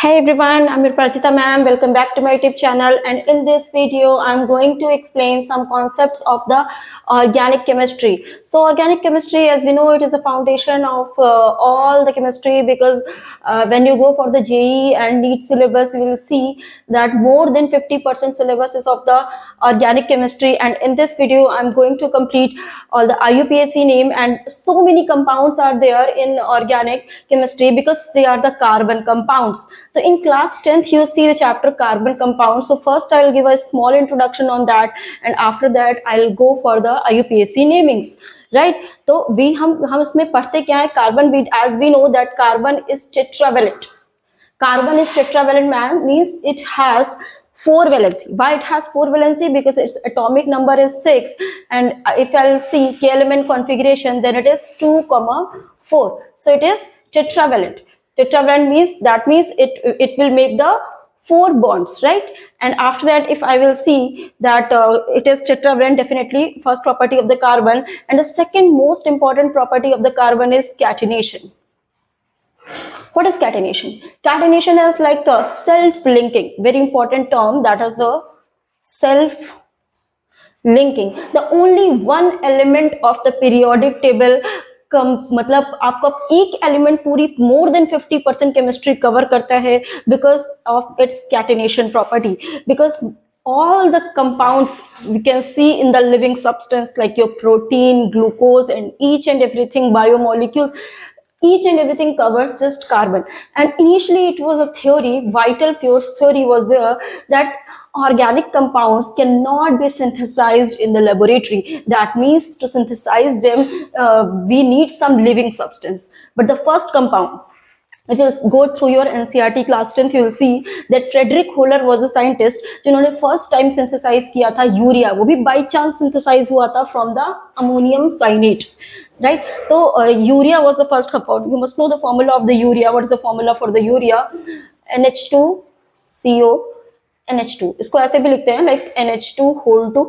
Hey everyone, I'm your Prachita ma'am. Welcome back to my YouTube channel. And in this video, I'm going to explain some concepts of the organic chemistry. So organic chemistry, as we know, it is a foundation of all the chemistry, because when you go for the JEE and NEET syllabus, you will see that more than 50% syllabus is of the organic chemistry. And in this video, I'm going to complete all the IUPAC name, and so many compounds are there in organic chemistry because they are the carbon compounds. So in class 10th, you see the chapter carbon compounds. So first I will give a small introduction on that, and after that I'll go for the IUPAC namings. Right? तो हम इसमें पढ़ते क्या है? Carbon, as we know that carbon is tetravalent. Carbon is tetravalent, man, means it has 4 valency. Why it has 4 valency? Because its atomic number is 6, and if I'll see k element configuration, then it is 2, 4. So it is tetravalent. Tetravalent means it will make the 4 bonds, right? And after that, if I will see that it is tetravalent, definitely first property of the carbon, and the second most important property of the carbon is catenation. What is catenation? Catenation is like the self-linking, very important term, that is the self-linking. The only one element of the periodic table मतलब आपका एक element पूरी more than 50% chemistry cover करता है because of its catenation property. Because all the compounds we can see in the living substance, like your protein, glucose, and each and everything, biomolecules, each and everything covers just carbon. And initially it was a theory, Vital Fjord's theory was there, that organic compounds cannot be synthesized in the laboratory. That means to synthesize them, we need some living substance. But the first compound, if you go through your NCERT class 10th, you will see that Frederick Holler was a scientist जिन्होंने first time synthesize किया था urea. वो भी by chance synthesize हुआ था from the ammonium cyanate, right? So urea was the first compound. You must know the formula of the urea. What is the formula for the urea? NH2CO NH2. इसको ऐसे भी लिखते हैं like NH2 whole to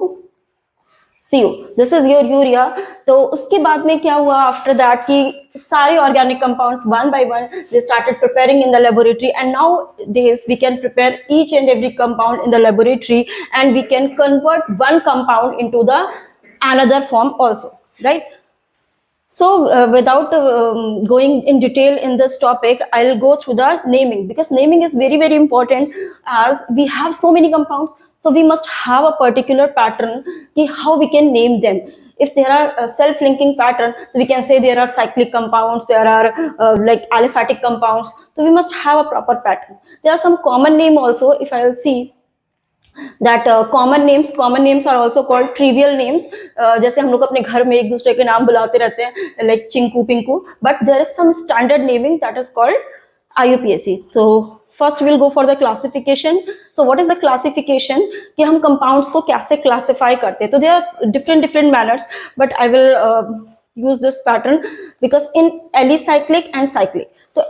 CO. This is your urea. तो उसके बाद में क्या हुआ after that कि सारे organic compounds one by one they started preparing in the laboratory, and nowadays we can prepare each and every compound in the laboratory, and we can convert one compound into the another form also, right? So without going in detail in this topic, I'll go through the naming, because naming is very, very important, as we have so many compounds. So we must have a particular pattern how we can name them. If there are self-linking pattern, so we can say there are cyclic compounds, there are like aliphatic compounds. So we must have a proper pattern. There are some common name also. If I will see that common names are also called trivial names. जैसे हम लोग अपने घर में एक दूसरे के नाम बुलाते रहते हैं, like Chinku Pinku, but there is some standard naming that is called IUPAC. So first we'll go for the classification. So what is the classification? कि हम compounds को कैसे classify करते हैं? तो there are different manners, but I will use this pattern because in alicyclic and cyclic. So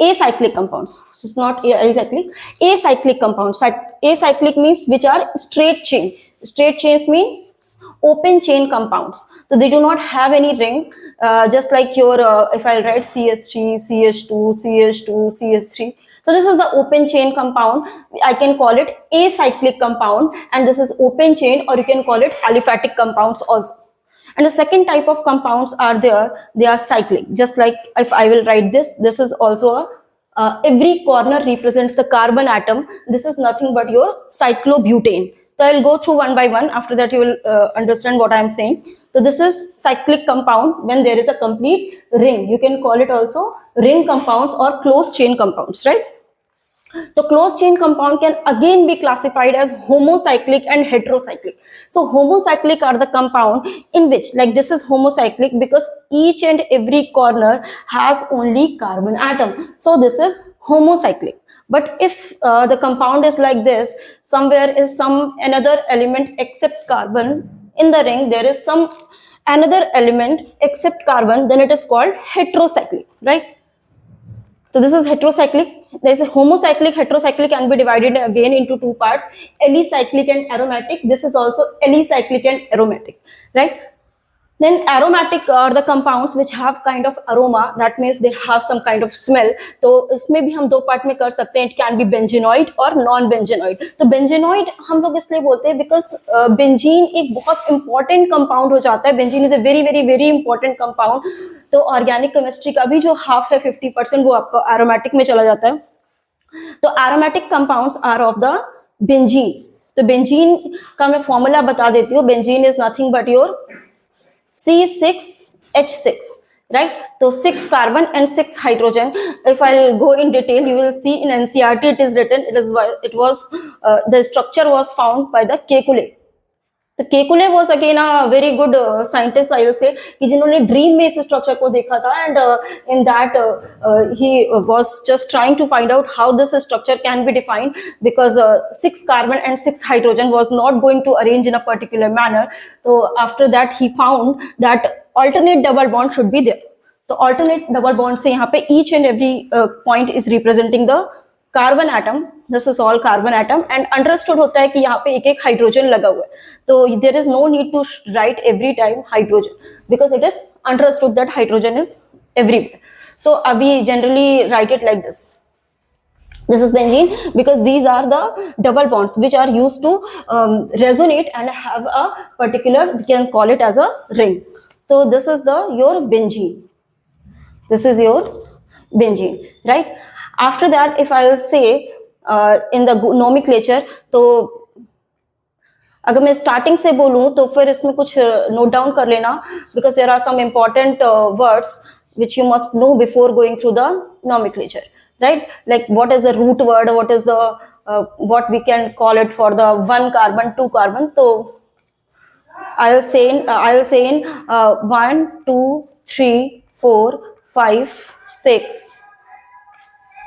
acyclic compounds. It's not acyclic. Acyclic compounds. Acyclic means which are straight chain. Straight chains means open chain compounds. So they do not have any ring. Just like your, if I write CH3, CH2, CH2, CH3. So this is the open chain compound. I can call it acyclic compound, and this is open chain, or you can call it aliphatic compounds also. And the second type of compounds are there. They are cyclic. Just like if I will write this, this is also a every corner represents the carbon atom. This is nothing but your cyclobutane. So I'll go through one by one. After that, you will understand what I'm saying. So this is cyclic compound when there is a complete ring. You can call it also ring compounds or closed chain compounds, right? The closed chain compound can again be classified as homocyclic and heterocyclic. So homocyclic are the compound in which, like this is homocyclic because each and every corner has only carbon atom. So this is homocyclic. But if the compound is like this, somewhere is another element except carbon in the ring, there is some another element except carbon, then it is called heterocyclic, right? So this is heterocyclic. There is a homocyclic. Heterocyclic can be divided again into two parts, alicyclic and aromatic. This is also alicyclic and aromatic, right? Then aromatic are the compounds which have kind of aroma, that means they have some kind of smell. तो इसमें भी हम दो part में कर सकते हैं, it can be benzenoid और non benzenoid. तो benzenoid हम लोग इसलिए बोलते हैं because benzene एक बहुत important compound हो जाता है. benzene is a very very very important compound. तो organic chemistry का भी जो half है 50% वो आपको aromatic में चला जाता है. तो aromatic compounds are of the benzene. तो benzene का मैं फॉर्मूला बता देती हूँ. benzene is nothing but your C6H6, right? So 6 carbon and 6 hydrogen. If I'll go in detail, you will see in NCERT it is written. The structure was found by the Kekulé. तो Kekule was again a very good scientist, I will say, कि जिन्होंने dream में इस structure को देखा था, and in that he was just trying to find out how this structure can be defined, because 6 carbon and 6 hydrogen was not going to arrange in a particular manner. So after that he found that alternate double bond should be there. तो alternate double bond से यहाँ पे each and every point is representing the carbon atom. This is all carbon atom, and understood होता है कि यहाँ पे एक एक हाइड्रोजन लगा हुआ है. तो there is no need to write every time hydrogen, because it is understood that hydrogen is everywhere. So अभी generally write it like this. This is benzene because these are the double bonds which are used to resonate and have a particular, we can call it as a ring. So this is your benzene. This is your benzene, right? After that, if I will say in the nomenclature, तो अगर मैं starting से बोलूं तो फिर इसमें कुछ note down कर लेना, because there are some important words which you must know before going through the nomenclature, right? Like what is the root word, what is the what we can call it for the 1 carbon, 2 carbon. So I'll say in 1 2 3 4 5 6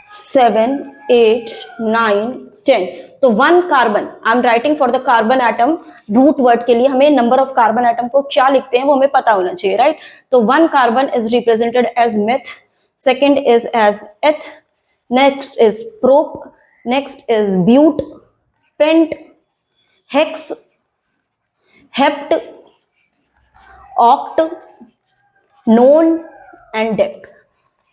7 8 9 10. तो 1 carbon I am writing for the carbon atom. Root word के लिए हमें number of carbon atom को क्या लिखते हैं वो हमें पता होना चाहिए, राइट? तो 1 carbon is represented as meth, second is as eth, next is prop, next is but, pent, hex, hept, oct, non and dec.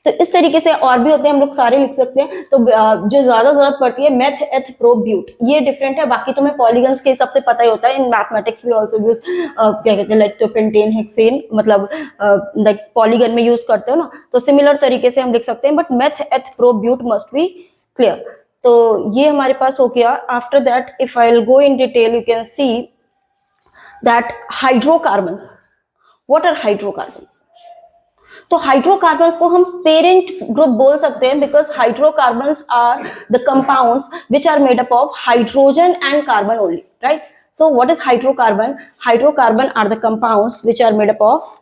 तो इस तरीके से और भी होते हैं, हम लोग सारे लिख सकते हैं. तो जो ज्यादा जरूरत पड़ती है मेथ, एथ, प्रो, ब्यूट, ये डिफरेंट है. बाकी तुम्हें पॉलीगन्स के हिसाब से पता ही होता है. In mathematics we also use क्या कहते हैं, लाइक तो पेंटेन, हेक्सेन, मतलब लाइक पॉलीगन में यूज करते हो ना, तो सिमिलर तरीके से हम लिख सकते हैं. But meth, eth, pro, but must be clear. तो ये हमारे पास हो गया. After that if I will go in detail, you can see that hydrocarbons. What are hydrocarbons? तो हाइड्रोकार्बन्स को हम पेरेंट ग्रुप बोल सकते हैं, because hydrocarbons are the compounds which are made up of hydrogen and carbon only, right? So what is hydrocarbon? Hydrocarbon are the compounds which are made up of.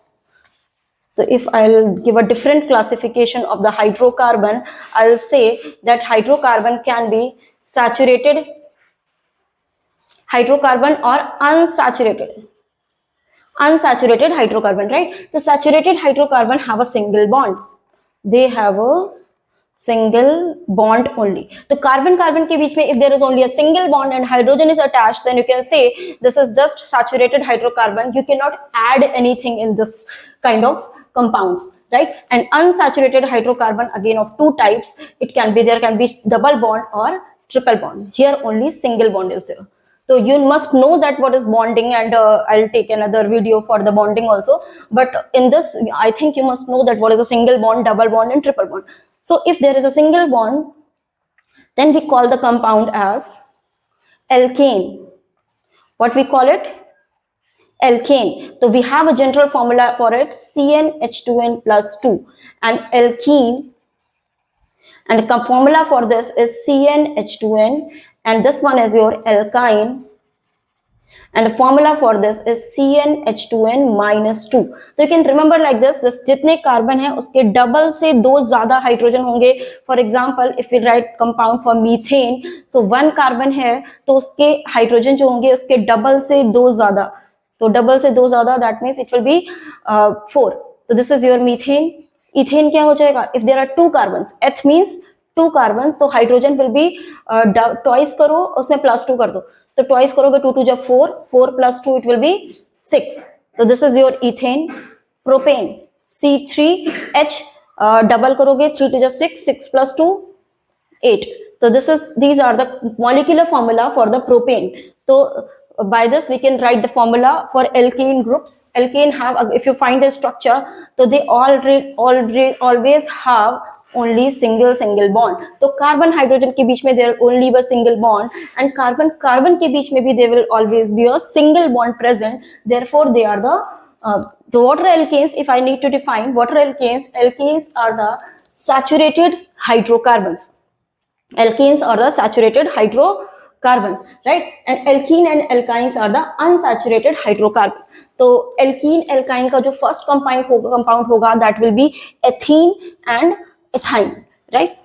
So if I'll give a different classification of the hydrocarbon, I'll say that hydrocarbon can be saturated hydrocarbon or unsaturated hydrocarbon, right? So saturated hydrocarbon have a single bond. They have a single bond only. तो carbon carbon के बीच में if there is only a single bond and hydrogen is attached, then you can say this is just saturated hydrocarbon. You cannot add anything in this kind of compounds, right? And unsaturated hydrocarbon again of two types. It can be, there can be double bond or triple bond. Here only single bond is there. So you must know that what is bonding, and I'll take another video for the bonding also. But in this, I think you must know that what is a single bond, double bond, and triple bond. So if there is a single bond, then we call the compound as alkane. What we call it? Alkane. So we have a general formula for it: CnH2n plus 2, and alkene. And the formula for this is CnH2n, and this one is your alkyne, and the formula for this is CnH2n minus 2. So you can remember like this, जितने carbon है उसके double से दो ज्यादा hydrogen होंगे. For example if you right compound for methane, so 1 carbon है तो उसके हाइड्रोजन जो होंगे उसके डबल से दो ज्यादा. तो डबल से दो ज्यादा, that means it will B 4. तो this is your methane. Ethane क्या हो जाएगा? इफ देयर आर 2 कार्बन, एथ मीन्स 2 कार्बन, तो हाइड्रोजन विल बी ट्वाइस करो, उसमें +2 कर दो. तो ट्वाइस करोगे 2 2 जब 4, 4 + 2 इट विल बी 6. तो तो this is your ethane, propane C3H double करोगे 3 to 6, 6 plus 2 8. So these are the molecular formula for the propane. So by this we can write the formula for alkane groups. Alkane have, if you find a structure, so they always have only single bond. तो carbon hydrogen के बीच में there only a single bond, and carbon के बीच में भी there will always be a single bond present. Therefore they are the water alkanes. If I need to define water alkanes are the saturated hydrocarbons. Alkanes are the saturated hydrocarbons, right? And alkene and alkynes are the unsaturated hydrocarbon. तो alkene alkyne का जो first compound होगा that will be ethene and ethyne, right?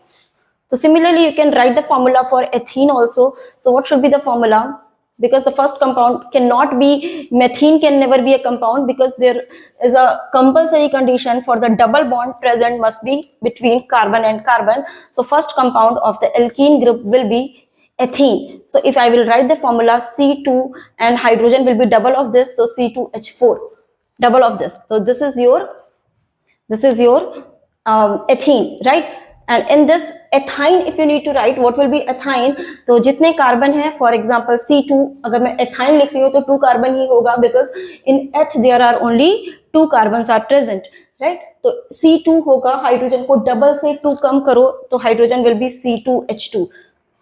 So similarly you can write the formula for ethene also. So what should be the formula? Because the first compound cannot be, methane can never be a compound, because there is a compulsory condition for the double bond present must be between carbon and carbon. So first compound of the alkene group will be ethene. So if I will write the formula, C2 and hydrogen will be double of this, so C2H4, double of this. So this is your ethene, right? And in this ethyne, if you need to write what will be ethyne, तो जितने carbon है, for example C2, अगर मैं ethyne लिख रही हूँ तो 2 carbon ही होगा, because in eth there are only 2 carbons are present, right? तो C2 होगा, हाइड्रोजन को डबल से 2 कम करो तो hydrogen will be C2H2,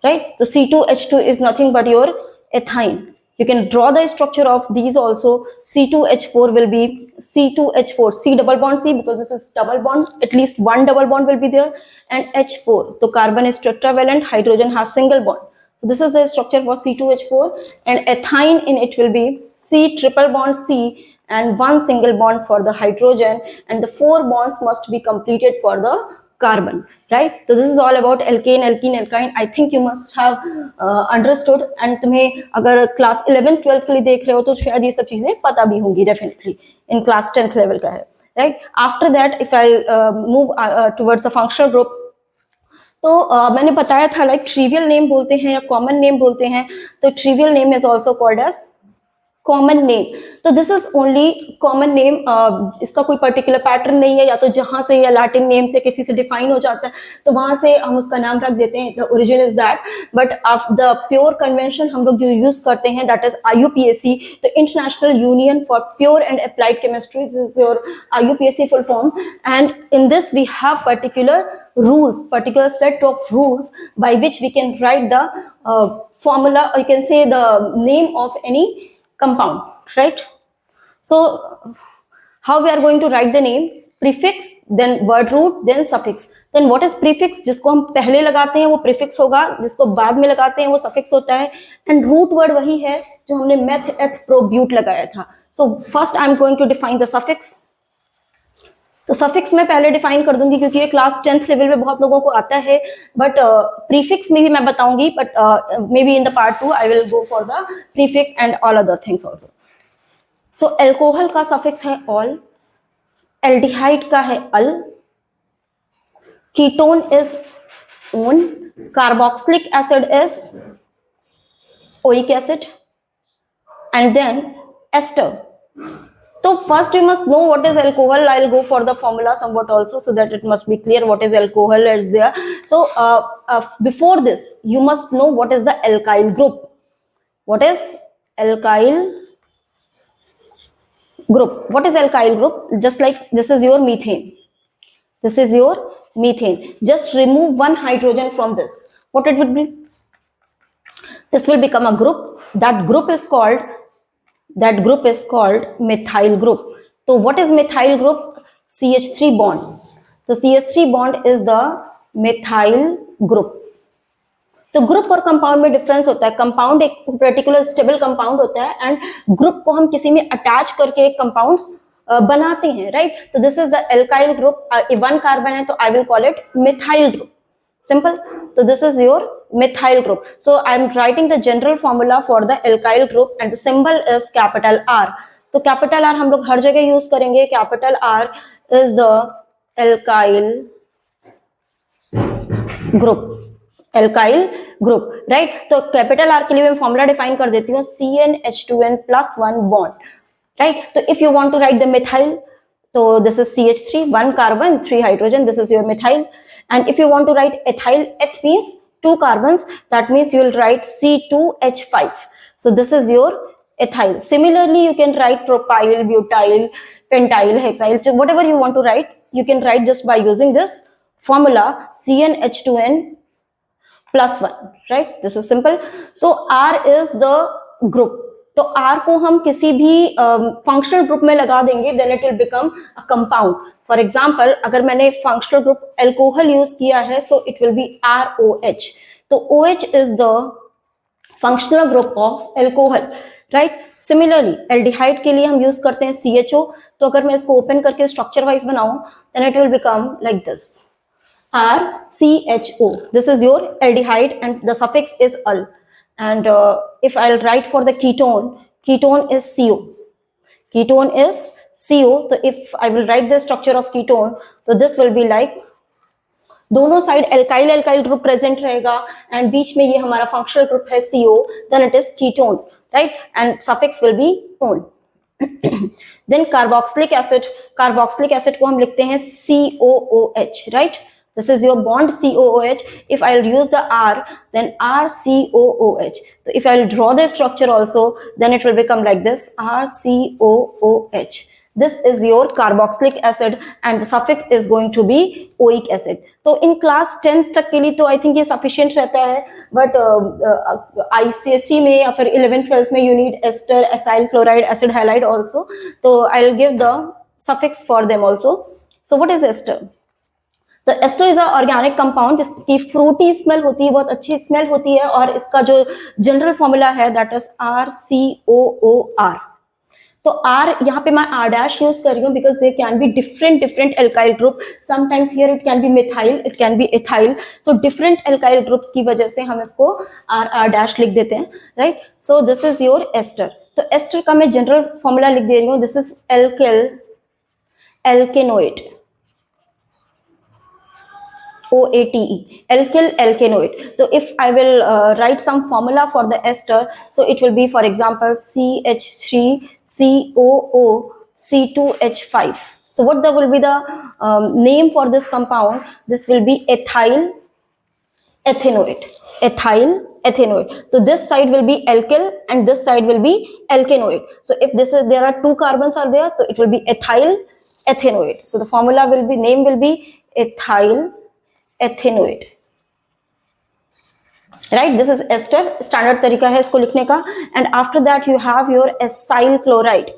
right? तो C2H2 is nothing but your ethyne. You can draw the structure of these also. C2H4 will be C2H4, C double bond C, because this is double bond, at least one double bond will be there, and H4. So carbon is tetravalent, hydrogen has single bond. So this is the structure for C2H4, and ethyne in it will be C triple bond C and 1 single bond for the hydrogen, and the 4 bonds must be completed for the carbon, right? So this is all about alkane, alkyne. I think you must have understood, and तुम्हें अगर class 11th 12th के लिए देख रहे हो तो शायद ये सब चीजें पता भी होंगी, definitely in class 10th level का है, right? After that if I move towards a functional group, तो मैंने बताया था like trivial name बोलते हैं या common name बोलते हैं, तो trivial name is also called as common name. तो this is only common name, इसका कोई पर्टिकुलर पैटर्न नहीं है, या तो जहां से या लैटिन नेम से किसी से डिफाइन हो जाता है तो वहां से हम उसका नाम रख देते हैं, the origin is that. But the pure convention हम लोग जो यूज करते हैं दैट इज IUPAC, तो international union for pure and applied chemistry, this is your IUPAC full form. And in this we have particular set of rules by which we can write the formula, or you can say the name of any compound, right? So how we are going to write the name? Prefix, then word root, then suffix. Then what is prefix? जिसको हम पहले लगाते हैं वो prefix होगा, जिसको बाद में लगाते हैं वो suffix होता है, and root word वही है जो हमने meth, eth, pro, but लगाया था. So first I am going to define the suffix. तो सफिक्स मैं पहले डिफाइन कर दूंगी क्योंकि ये क्लास 10th लेवल में बहुत लोगों को आता है, बट प्रीफिक्स में भी मैं बताऊंगी, but may be in the part 2 I will go for the prefix and all other things also. So alcohol का सफिक्स है ऑल, एल्डिहाइड का है al, ketone is one, carboxylic acid is oic acid, and then ester. So first we must know what is alcohol. I'll go for the formula somewhat also, so that it must be clear what is alcohol is there. So before this you must know what is the alkyl group. What is alkyl group? What is alkyl group? Just like this is your methane. This is your methane. Just remove one hydrogen from this. What it would be? This will become a group. That group is called methyl group. So what is methyl group? CH3 bond. So CH3 bond is the methyl group. तो group और compound में difference होता है. Compound एक particular stable compound होता है, and group को हम किसी में अटैच करके कंपाउंड्स बनाते हैं, राइट? तो this is the alkyl group. 1 carbon है तो I will call it methyl group. Simple. So this is your methyl group. So I am writing the general formula for the alkyl group, and the symbol is capital R. तो capital R हम लोग हर जगह use करेंगे. Capital R is the alkyl group. Alkyl group, right? तो capital R के लिए मैं formula define कर देती हूँ. CnH2n+1 bond. right? So if you want to write the methyl, so this is CH3, 1 carbon 3 hydrogen, this is your methyl. And if you want to write ethyl, eth means 2 carbons, that means you will write C2H5. So this is your ethyl. Similarly, you can write propyl, butyl, pentyl, hexyl, so whatever you want to write, you can write just by using this formula CnH2n plus 1, right? This is simple. So R is the group. तो R को हम किसी भी functional group में लगा देंगे, then it will become a compound. For example, अगर मैंने फंक्शनल ग्रुप अल्कोहल यूज किया है, so it will be ROH. तो OH is the functional group of alcohol, right? Similarly aldehyde के लिए हम यूज करते हैं CHO. तो अगर मैं इसको ओपन करके स्ट्रक्चर वाइज बनाऊं, then it will become like this, RCHO. This is your aldehyde and the suffix is -al. And if I'll write for the ketone, ketone is CO. Ketone is CO. So if I will write the structure of ketone, so this will be like, दोनों side alkyl alkyl group present रहेगा and बीच में ये हमारा functional group है CO, then it is ketone, right? And suffix will be -on. Then carboxylic acid. Carboxylic acid को हम लिखते हैं COOH, right? This is your bond COOH. If I'll use the R, then RCOOH. So if I'll draw the structure also, then it will become like this, RCOOH. This is your carboxylic acid and the suffix is going to be oic acid. तो in class 10th तक के लिए तो I think ये sufficient रहता है, but ICSE में या फिर 11th 12th में you need ester, acyl chloride, acid halide also. तो I'll give the suffix for them also. So what is ester? तो ester is a organic compound जिसकी फ्रूटी स्मेल होती है, बहुत अच्छी स्मेल होती है, और इसका जो जनरल फॉर्मूला है दैट इज RCOOR. तो R यहाँ पे मैं R' यूज कर रही हूँ because there can be different alkyl group. Sometimes here it can be methyl, it can be ethyl. So different alkyl groups की वजह से हम इसको R' लिख देते हैं, right? So this is your ester. तो एस्टर का मैं जनरल फॉर्मूला लिख दे रही हूँ. This is alkanoid, OATE, alkyl alkanoid. So if I will write some formula for the ester, so it will be, for example, CH3COO C2H5. So what will be the name for this compound? This will be ethyl ethanoate. Ethyl ethanoate. So this side will be alkyl and this side will be alkanoid. So if there are 2 carbons are there, so it will be ethyl ethanoate. So the formula will be, name will be ethyl ethanoid, right? This is ester. Standard तरीका है इसको लिखने का. And after that you have your acyl chloride.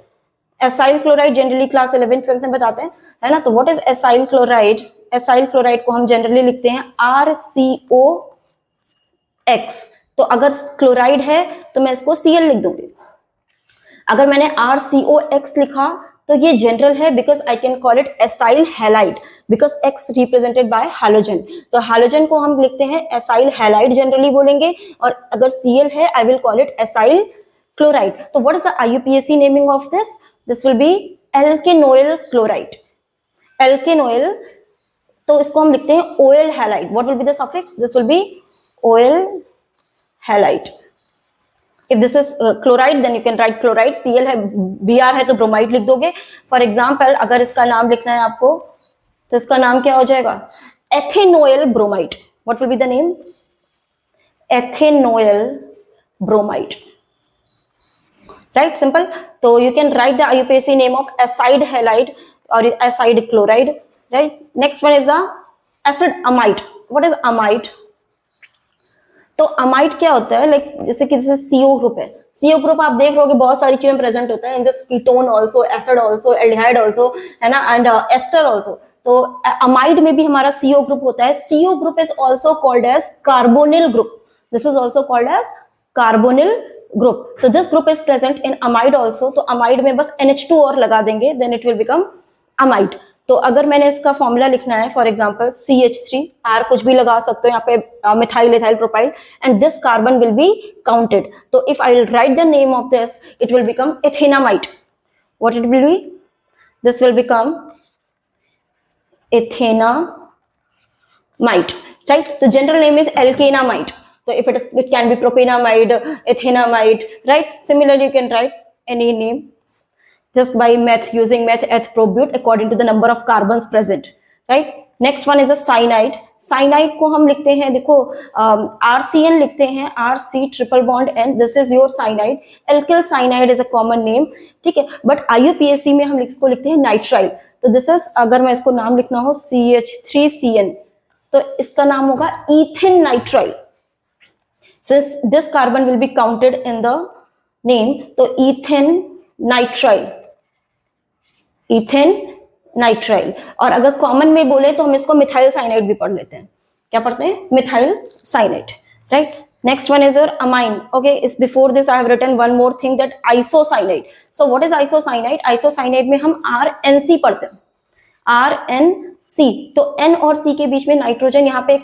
Acyl chloride generally class 11 12 में बताते हैं, है ना? तो what is acyl chloride? Acyl chloride को हम जनरली लिखते हैं RCOX. तो अगर क्लोराइड है तो मैं इसको Cl लिख दूंगी. अगर मैंने RCOX लिखा तो ये जनरल है because I can call it acyl halide because X represented by halogen. तो हैलोजन को हम लिखते हैं एसाइल हैलाइड जनरली बोलेंगे, और अगर Cl है I will call it acyl chloride. तो what is the IUPAC naming of this? This will be alkanoyl chloride. Alkanoyl, तो इसको हम लिखते हैं OL halide. What will be the suffix? This will be OL halide. If this is chloride, then you can write chloride. Cl है, Br है तो bromide लिख दोगे. For example, अगर इसका नाम लिखना है आपको, तो इसका नाम क्या हो जाएगा? Ethanoyl bromide. What will be the name? Ethanoyl bromide. Right? Simple. So you can write the IUPAC name of acid halide or acid chloride. Right? Next one is the acid amide. What is amide? तो amide क्या होता है? Like जैसे कि जैसे CO group है. CO group आप देख रहे हो कि बहुत सारी चीजें प्रेजेंट होता है in this ketone also, acid also, aldehyde also, है ना, एंड एस्टर आल्सो. तो अमाइड में भी हमारा CO ग्रुप होता है. CO group is also called as carbonyl group. This is also called as carbonyl group. तो this group is present in amide also. तो अमाइड में बस NH2 और लगा देंगे, then it will become amide. तो अगर मैंने इसका फॉर्मूला लिखना है, फॉर एग्जांपल CH3, R कुछ भी लगा सकते हो यहाँ पे, methyl ethyl propyl, and this carbon will be counted. तो if I will write the name of this, it will become ethanamide. What it will be? This will become ethanamide, right? तो general name is alkanamide. तो if it can be propanamide, ethanamide, right? Similarly you can write any name. just by meth, using meth, eth, prop, but according to the number of carbons present, right? Next one is a cyanide. Cyanide को हम लिखते हैं, देखो RCN लिखते हैं, RC triple bond N, this is your cyanide. Alkyl cyanide is a common name, ठीक है, but IUPAC में हम इसको लिखते हैं नाइट्राइल. तो दिस इज, अगर मैं इसको नाम लिखना हो CH3CN, तो इसका नाम होगा इथिन nitrile. Since this carbon will be counted in the name, तो इथिन नाइट्राइल, इथिन नाइट्राइल. और अगर कॉमन में बोले तो हम इसको मिथाइल साइनाइड भी पढ़ लेते हैं. क्या पढ़ते हैं? Methyl cyanide, right? Next one is your amine. Okay, इस before this I have written one more thing, that isocyanide. So what is isocyanide? Isocyanide में हम RNC पढ़ते हैं, RNC. तो N और C के बीच में नाइट्रोजन यहाँ पे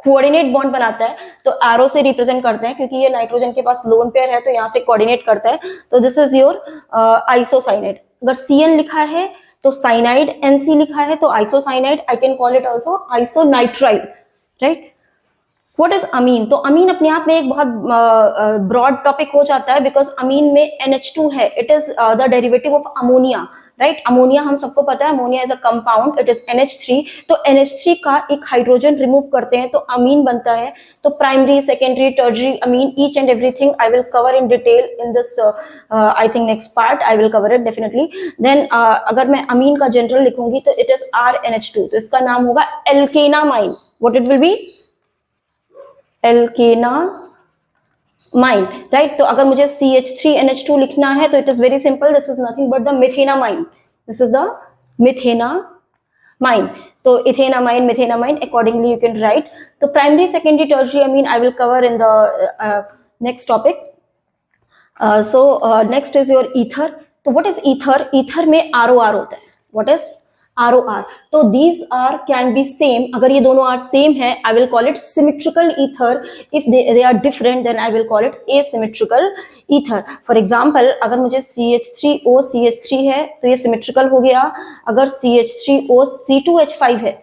कोऑर्डिनेट बॉन्ड बनाता है, तो एरो से रिप्रेजेंट करते हैं, क्योंकि ये नाइट्रोजन के पास लोन पेयर है तो यहाँ से कोऑर्डिनेट करता है. तो दिस इज योर आइसोसाइनाइड. अगर CN लिखा है तो साइनाइड, NC लिखा है तो isocyanide. I can call it also isonitrile, right? What is amine? तो अमीन अपने आप में एक बहुत ब्रॉड टॉपिक हो जाता है, बिकॉज अमीन में NH2 है. It is the derivative of ammonia, right? Ammonia हम सबको पता है, ammonia is a compound, it is NH3. तो NH3 का एक हाइड्रोजन रिमूव करते हैं तो अमीन बनता है. तो primary, secondary, tertiary amine, each and everything I will cover in detail in this, I think next part I will cover it definitely. देन अगर मैं अमीन का जनरल लिखूंगी तो इट इज RNH2, तो इसका नाम होगा alkanamine. What it will be? Alkanamine, right? तो अगर मुझे CH3NH2 लिखना है तो it is very simple, this is nothing but the methanamine. This is the methanamine. तो ethanamine, methanamine, accordingly you can write. तो primary, secondary, tertiary amine I will cover in the next topic. So next is your ether. तो what is ether? Ether में ROR होता है. What is ROR? तो these are can be same. अगर ये दोनों R same है, I will call it symmetrical ether. If they are different, then I will call it asymmetrical ether. For example, अगर मुझे CH3O CH3 है तो ये symmetrical हो गया. अगर CH3O C2H5 है,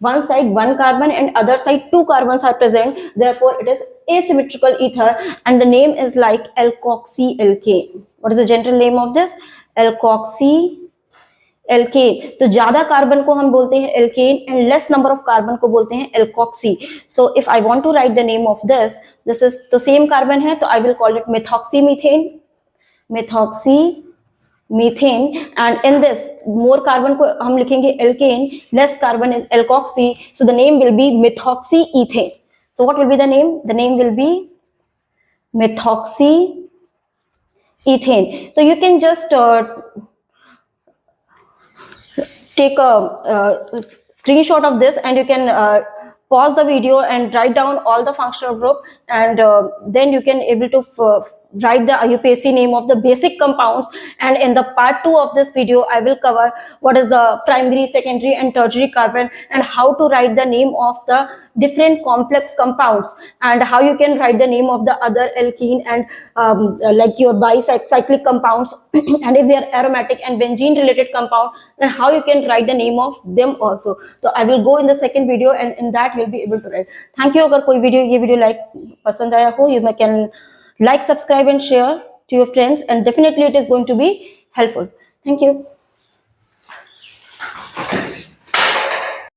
one side one carbon and other side two carbons are present, therefore it is asymmetrical ether, and the name is like alkoxy alkane. What is the general name of this? Alkoxy alkane. तो ज्यादा carbon को हम बोलते हैं alkane and less number of carbon को बोलते हैं alkoxy. So if I want to write the name of this, this is the same carbon है तो I will call it methoxymethane, methoxymethane. And in this more carbon को हम लिखेंगे alkane, less carbon is alkoxy, so the name will be methoxy ethane. So what will be the name? The name will be methoxy ethane. तो you can just take a screenshot of this and you can pause the video and write down all the functional group, and then you can able to write the IUPAC name of the basic compounds. And in the part 2 of this video I will cover what is the primary, secondary and tertiary carbon, and how to write the name of the different complex compounds, and how you can write the name of the other alkene and like your bicyclic compounds and if they are aromatic and benzene related compound, then how you can write the name of them also. So I will go in the second video and in that you'll be able to write. Thank you. अगर कोई ये video like पसंद आया हो, you can like, subscribe and share to your friends, and definitely it is going to be helpful. Thank you.